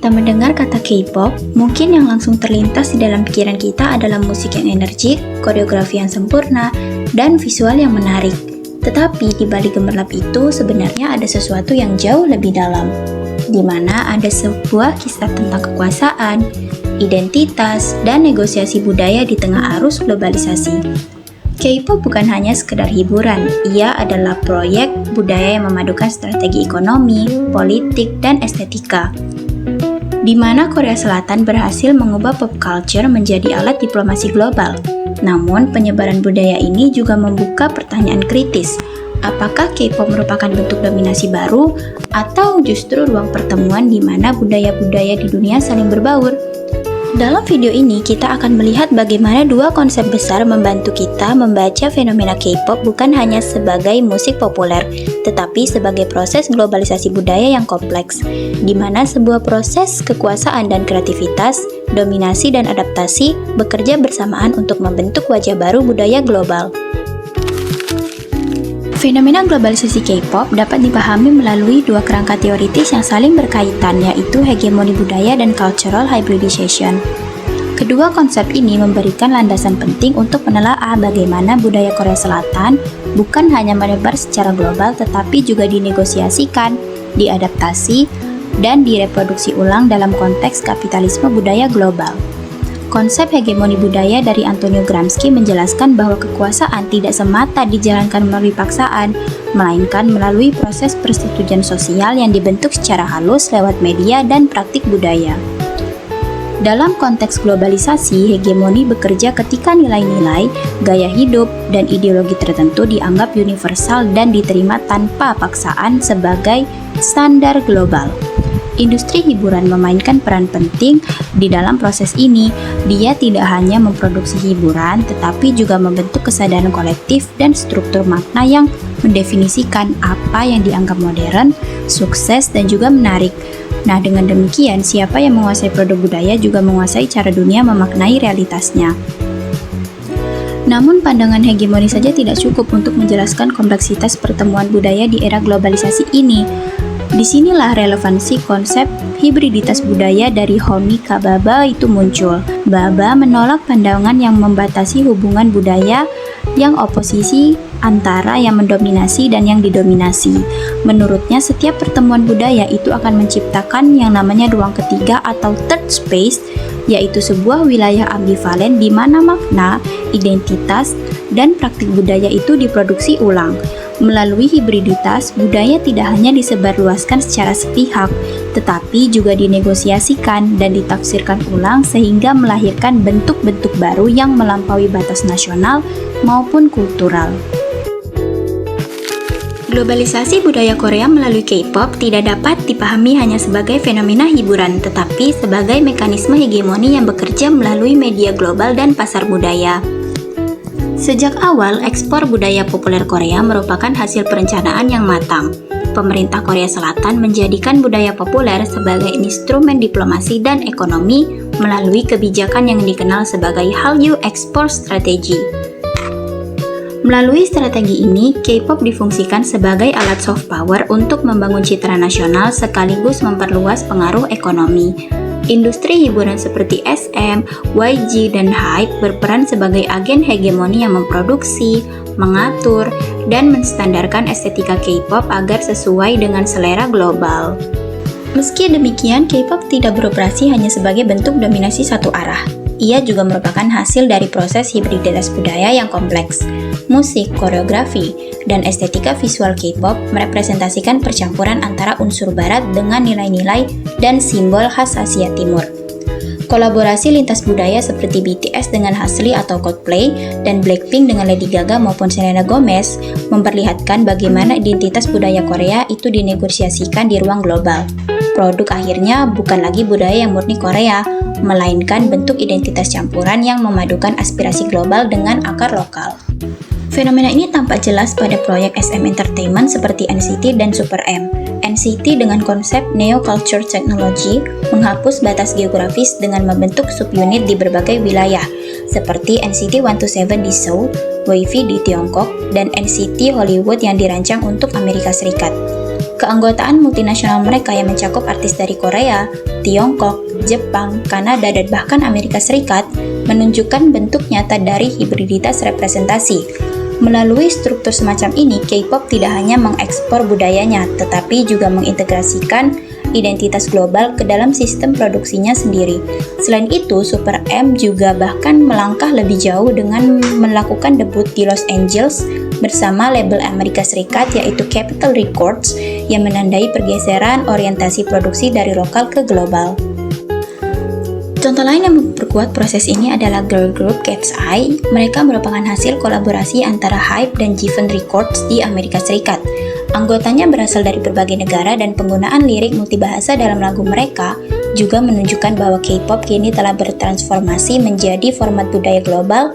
kita mendengar kata K-pop, mungkin yang langsung terlintas di dalam pikiran kita adalah musik yang energik, koreografi yang sempurna, dan visual yang menarik. Tetapi di balik gemerlap itu sebenarnya ada sesuatu yang jauh lebih dalam, di mana ada sebuah kisah tentang kekuasaan, identitas, dan negosiasi budaya di tengah arus globalisasi. K-pop bukan hanya sekedar hiburan, ia adalah proyek budaya yang memadukan strategi ekonomi, politik, dan estetika. Di mana Korea Selatan berhasil mengubah pop culture menjadi alat diplomasi global. Namun, penyebaran budaya ini juga membuka pertanyaan kritis. Apakah K-pop merupakan bentuk dominasi baru, atau justru ruang pertemuan di mana budaya-budaya di dunia saling berbaur? Dalam video ini, kita akan melihat bagaimana dua konsep besar membantu kita membaca fenomena K-pop bukan hanya sebagai musik populer, tetapi sebagai proses globalisasi budaya yang kompleks, di mana sebuah proses kekuasaan dan kreativitas, dominasi dan adaptasi bekerja bersamaan untuk membentuk wajah baru budaya global. Fenomena globalisasi K-pop dapat dipahami melalui dua kerangka teoritis yang saling berkaitan, yaitu hegemoni budaya dan cultural hybridization. Kedua konsep ini memberikan landasan penting untuk menelaah bagaimana budaya Korea Selatan bukan hanya menyebar secara global tetapi juga dinegosiasikan, diadaptasi, dan direproduksi ulang dalam konteks kapitalisme budaya global. Konsep hegemoni budaya dari Antonio Gramsci menjelaskan bahwa kekuasaan tidak semata dijalankan melalui paksaan, melainkan melalui proses persetujuan sosial yang dibentuk secara halus lewat media dan praktik budaya. Dalam konteks globalisasi, hegemoni bekerja ketika nilai-nilai, gaya hidup, dan ideologi tertentu dianggap universal dan diterima tanpa paksaan sebagai standar global. Industri hiburan memainkan peran penting di dalam proses ini. Dia tidak hanya memproduksi hiburan, tetapi juga membentuk kesadaran kolektif dan struktur makna yang mendefinisikan apa yang dianggap modern, sukses, dan juga menarik. Nah, dengan demikian, siapa yang menguasai produk budaya juga menguasai cara dunia memaknai realitasnya. Namun, pandangan hegemoni saja tidak cukup untuk menjelaskan kompleksitas pertemuan budaya di era globalisasi ini. Disinilah relevansi konsep hibriditas budaya dari Homi Bhabha itu muncul. Bhabha menolak pandangan yang membatasi hubungan budaya yang oposisi antara yang mendominasi dan yang didominasi. Menurutnya, setiap pertemuan budaya itu akan menciptakan yang namanya ruang ketiga atau third space, yaitu sebuah wilayah ambivalen di mana makna, identitas, dan praktik budaya itu diproduksi ulang. Melalui hibriditas, budaya tidak hanya disebarluaskan secara sepihak, tetapi juga dinegosiasikan dan ditafsirkan ulang sehingga melahirkan bentuk-bentuk baru yang melampaui batas nasional maupun kultural. Globalisasi budaya Korea melalui K-pop tidak dapat dipahami hanya sebagai fenomena hiburan, tetapi sebagai mekanisme hegemoni yang bekerja melalui media global dan pasar budaya. Sejak awal, ekspor budaya populer Korea merupakan hasil perencanaan yang matang. Pemerintah Korea Selatan menjadikan budaya populer sebagai instrumen diplomasi dan ekonomi melalui kebijakan yang dikenal sebagai Hallyu Export Strategy. Melalui strategi ini, K-pop difungsikan sebagai alat soft power untuk membangun citra nasional sekaligus memperluas pengaruh ekonomi. Industri hiburan seperti SM, YG, dan HYBE berperan sebagai agen hegemoni yang memproduksi, mengatur, dan menstandarkan estetika K-pop agar sesuai dengan selera global. Meski demikian, K-pop tidak beroperasi hanya sebagai bentuk dominasi satu arah. Ia juga merupakan hasil dari proses hibriditas budaya yang kompleks. Musik, koreografi, dan estetika visual K-pop merepresentasikan percampuran antara unsur barat dengan nilai-nilai dan simbol khas Asia Timur. Kolaborasi lintas budaya seperti BTS dengan Halsey atau Coldplay dan Blackpink dengan Lady Gaga maupun Selena Gomez memperlihatkan bagaimana identitas budaya Korea itu dinegosiasikan di ruang global. Produk akhirnya bukan lagi budaya yang murni Korea, melainkan bentuk identitas campuran yang memadukan aspirasi global dengan akar lokal. Fenomena ini tampak jelas pada proyek SM Entertainment seperti NCT dan Super M. NCT dengan konsep Neo Culture Technology menghapus batas geografis dengan membentuk subunit di berbagai wilayah, seperti NCT 127 di Seoul, WayV di Tiongkok, dan NCT Hollywood yang dirancang untuk Amerika Serikat. Keanggotaan multinasional mereka yang mencakup artis dari Korea, Tiongkok, Jepang, Kanada, dan bahkan Amerika Serikat menunjukkan bentuk nyata dari hibriditas representasi. Melalui struktur semacam ini, K-pop tidak hanya mengekspor budayanya, tetapi juga mengintegrasikan identitas global ke dalam sistem produksinya sendiri. Selain itu, Super M juga bahkan melangkah lebih jauh dengan melakukan debut di Los Angeles bersama label Amerika Serikat yaitu Capitol Records yang menandai pergeseran orientasi produksi dari lokal ke global. Contoh lain yang memperkuat proses ini adalah girl group Cat's Eye. Mereka merupakan hasil kolaborasi antara Hype dan Geffen Records di Amerika Serikat. Anggotanya berasal dari berbagai negara dan penggunaan lirik multibahasa dalam lagu mereka juga menunjukkan bahwa K-pop kini telah bertransformasi menjadi format budaya global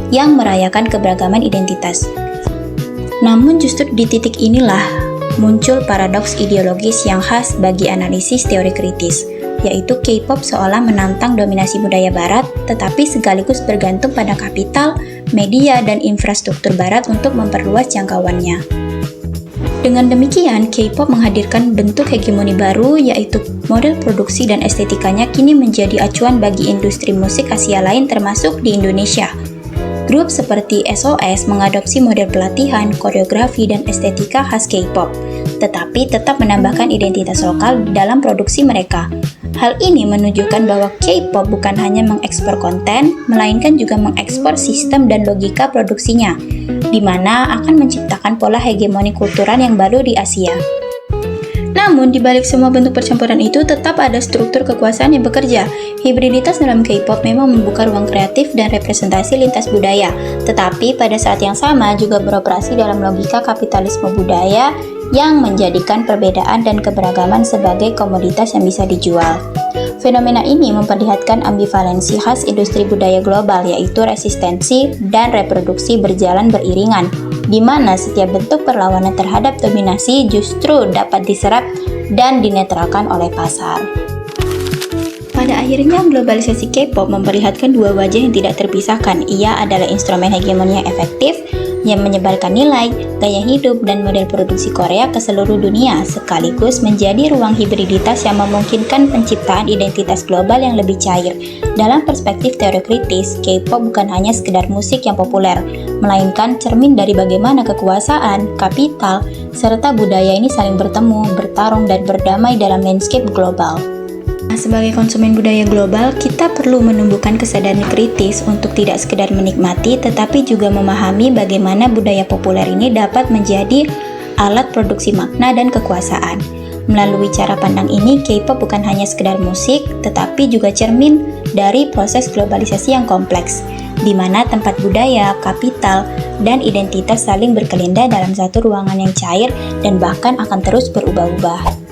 yang merayakan keberagaman identitas. Namun justru di titik inilah muncul paradoks ideologis yang khas bagi analisis teori kritis, yaitu K-pop seolah menantang dominasi budaya barat, tetapi sekaligus bergantung pada kapital, media, dan infrastruktur barat untuk memperluas jangkauannya. Dengan demikian, K-pop menghadirkan bentuk hegemoni baru, yaitu model produksi dan estetikanya kini menjadi acuan bagi industri musik Asia lain termasuk di Indonesia. Grup seperti SOS mengadopsi model pelatihan, koreografi, dan estetika khas K-pop, tetapi tetap menambahkan identitas lokal dalam produksi mereka. Hal ini menunjukkan bahwa K-pop bukan hanya mengekspor konten, melainkan juga mengekspor sistem dan logika produksinya, di mana akan menciptakan pola hegemoni kultural yang baru di Asia. Namun, di balik semua bentuk percampuran itu, tetap ada struktur kekuasaan yang bekerja. Hibriditas dalam K-pop memang membuka ruang kreatif dan representasi lintas budaya, tetapi pada saat yang sama juga beroperasi dalam logika kapitalisme budaya yang menjadikan perbedaan dan keberagaman sebagai komoditas yang bisa dijual. Fenomena ini memperlihatkan ambivalensi khas industri budaya global, yaitu resistensi dan reproduksi berjalan beriringan, di mana setiap bentuk perlawanan terhadap dominasi justru dapat diserap dan dinetralkan oleh pasar. Pada akhirnya, globalisasi K-pop memperlihatkan dua wajah yang tidak terpisahkan. Ia adalah instrumen hegemoni yang efektif yang menyebarkan nilai, gaya hidup, dan model produksi Korea ke seluruh dunia, sekaligus menjadi ruang hibriditas yang memungkinkan penciptaan identitas global yang lebih cair. Dalam perspektif teori kritis, K-pop bukan hanya sekedar musik yang populer, melainkan cermin dari bagaimana kekuasaan, kapital, serta budaya ini saling bertemu, bertarung, dan berdamai dalam landscape global. Sebagai konsumen budaya global, kita perlu menumbuhkan kesadaran kritis untuk tidak sekedar menikmati, tetapi juga memahami bagaimana budaya populer ini dapat menjadi alat produksi makna dan kekuasaan. Melalui cara pandang ini, K-pop bukan hanya sekedar musik, tetapi juga cermin dari proses globalisasi yang kompleks, di mana tempat budaya, kapital, dan identitas saling berkelindah dalam satu ruangan yang cair dan bahkan akan terus berubah-ubah.